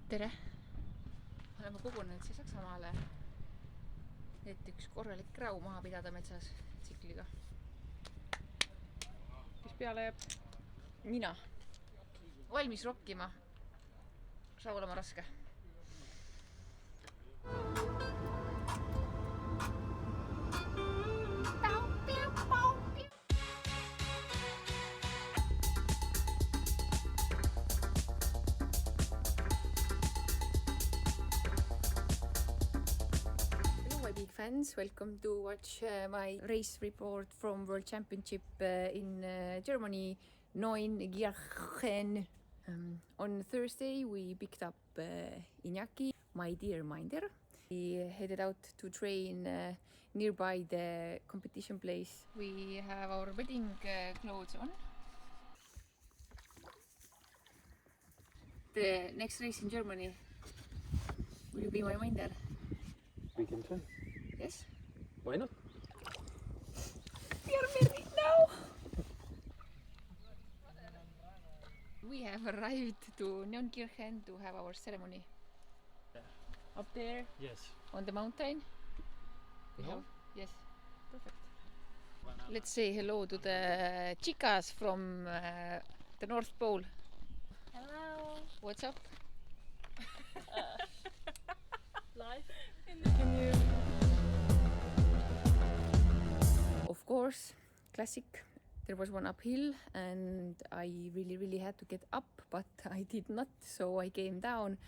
tere! Oleme kogunenud siia Saksamaale, et üks korralik kräu maha pidada metsas tsikliga. Kes peale jääb? Mina. Valmis rokkima. Saab olema raske. Big fans, welcome to watch my race report from World Championship in Germany, Neunkirchen. On Thursday we picked up Iñaki, my dear minder. We headed out to train nearby the competition place. We have our wedding clothes on. The next race in Germany, will you be my minder? We can try. Yes. Why not? We are married now. We have arrived to Neunkirchen to have our ceremony. Up there? Yes. On the mountain? No? Yes. Perfect. Let's say hello to the chicas from the North Pole. Hello. What's up? Live. Of course, classic. There was one uphill and I really had to get up, but I did not, so I came down.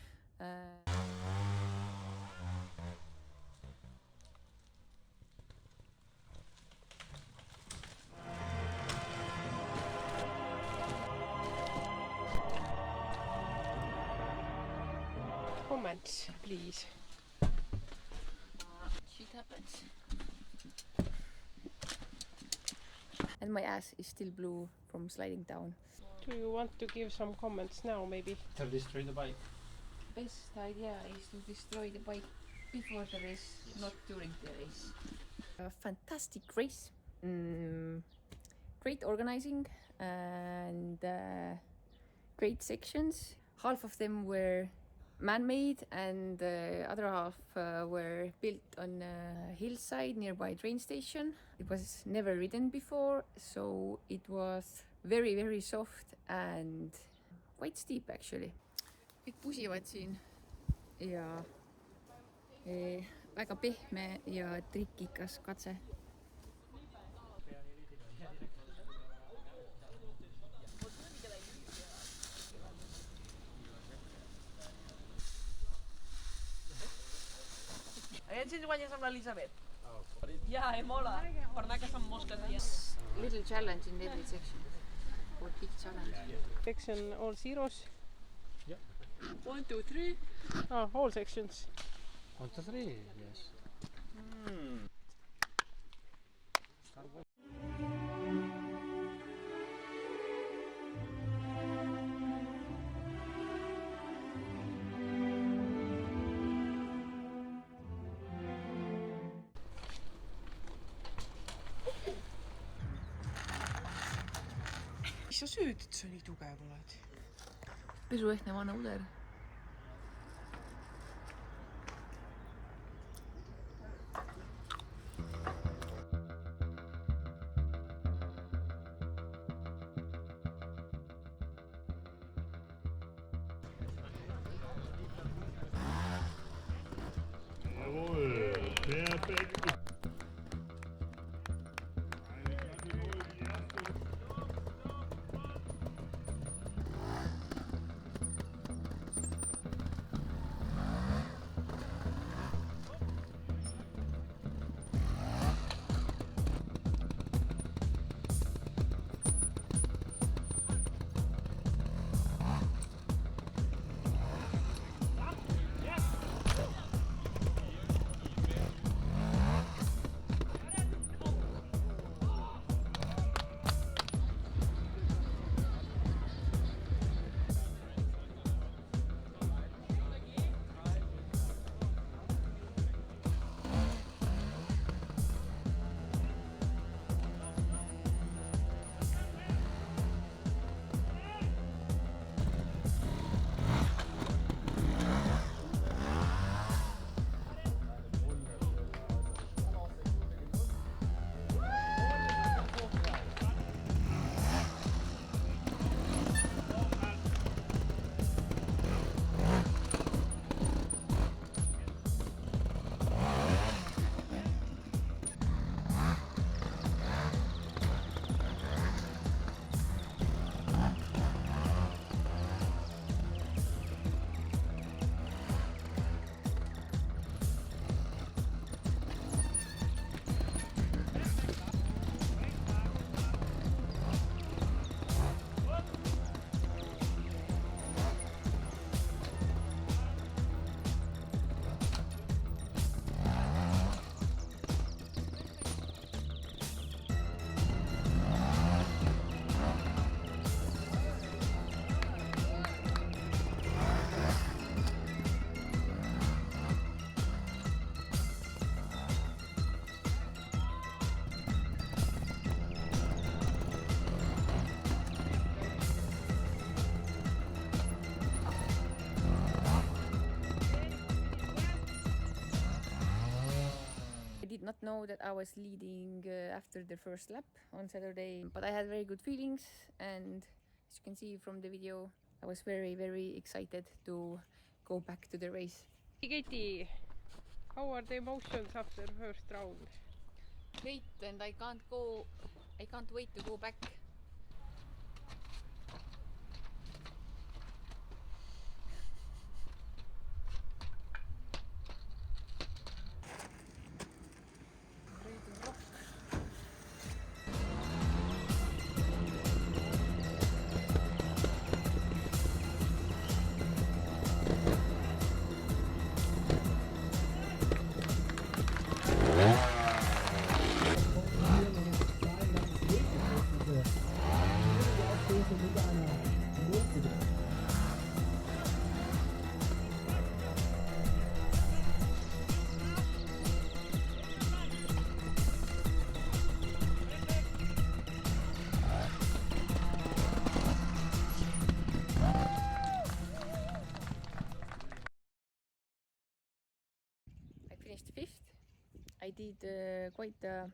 Comments, please. Shit happens. And my ass is still blue from sliding down. Do you want to give some comments now, maybe? To destroy the bike. Best idea is to destroy the bike before the race, Yes. not during the race. A fantastic race. Great organizing and great sections. Half of them were man-made and the other half were built on a hillside nearby train station. It was never ridden before, so it was very soft and quite steep actually. Kõik pusivad siin ja väga pehme ja trikikas katse. Aquests ells guanyes amb l'Elisabet. Ja, mola. Per anar caçant mosques allà. Little challenge in every section. Or big challenge. Section all zeros. Yeah. 1, 2, 3. All sections. 1, 2, 3, yes. Mis sa sööd, et sa nii tugev oled? Pesuehtne vana uder. Jawohl, perfekt. know that I was leading after the first lap on Saturday, but I had very good feelings, and as you can see from the video, I was very, very excited to go back to the race. Katie, how are the emotions after first round? Great, and I can't wait to go back. Finished 5th. I did quite a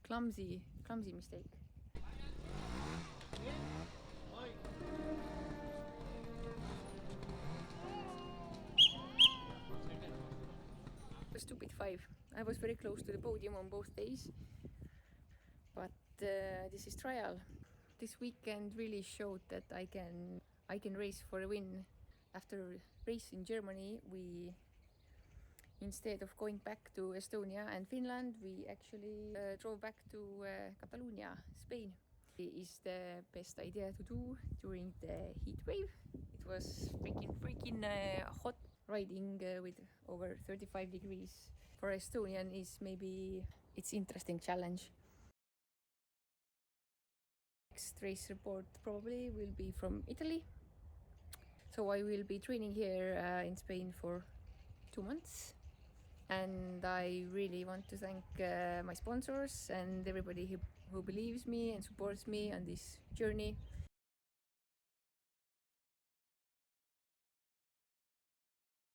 clumsy mistake. A stupid 5. I was very close to the podium on both days, but this is trial. This weekend really showed that I can race for a win. After race in Germany, we instead of going back to Estonia and Finland, we actually drove back to Catalonia, Spain. It is the best idea to do during the heat wave. It was freaking hot. Riding with over 35 degrees for Estonian is maybe it's interesting challenge. Next race report probably will be from Italy. So I will be training here in Spain for 2 months. And I really want to thank my sponsors and everybody who believes me and supports me on this journey.